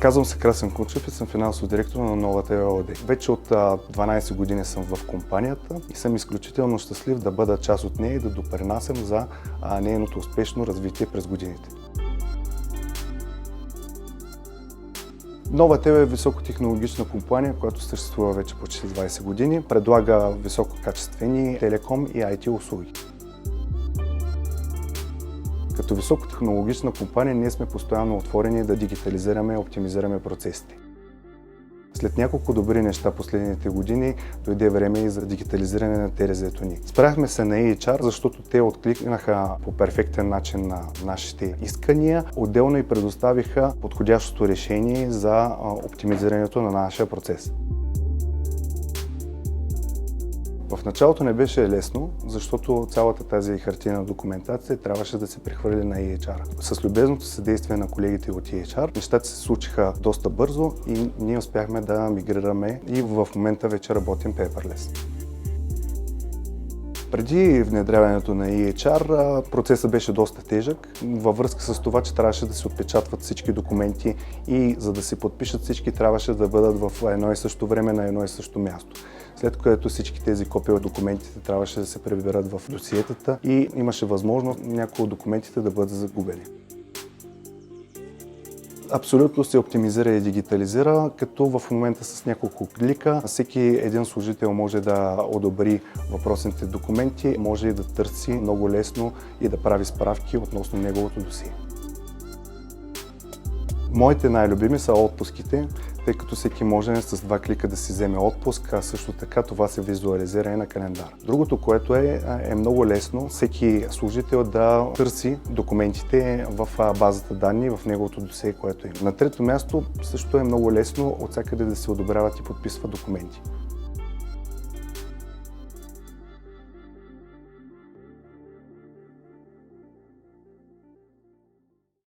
Казвам се Красен Кунчев и съм финансов директор на Новата ЕООД. Вече от 12 години съм в компанията и съм изключително щастлив да бъда част от нея и да допринасям за нейното успешно развитие през годините. Новата ЕООД е високотехнологична компания, която съществува вече почти 20 години. Предлага висококачествени телеком и IT услуги. Като високотехнологична компания ние сме постоянно отворени да дигитализираме и оптимизираме процесите. След няколко добри неща последните години дойде време и за дигитализиране на ТРЗ-то ни. Спряхме се на EHR, защото те откликнаха по перфектен начин на нашите искания. Отделно и предоставиха подходящото решение за оптимизирането на нашия процес. В началото не беше лесно, защото цялата тази хартиена документация трябваше да се прехвърли на EHR. С любезното съдействие на колегите от EHR, нещата се случиха доста бързо и ние успяхме да мигрираме и в момента вече работим paperless. Преди внедряването на EHR процесът беше доста тежък, във връзка с това, че трябваше да се отпечатват всички документи и за да се подпишат всички трябваше да бъдат в едно и също време на едно и също място. След което всички тези копия от документите трябваше да се приберат в досиетата и имаше възможност някои от документите да бъдат загубени. Абсолютно се оптимизира и дигитализира, като в момента с няколко клика всеки един служител може да одобри въпросните документи, може и да търси много лесно и да прави справки относно неговото досие. Моите най-любими са отпуските, тъй като всеки може с 2 клика да си вземе отпуск, а също така това се визуализира и на календар. Другото, което е много лесно всеки служител да търси документите в базата данни, в неговото досие, което има. На трето място също е много лесно от всякъде да се одобряват и подписват документи.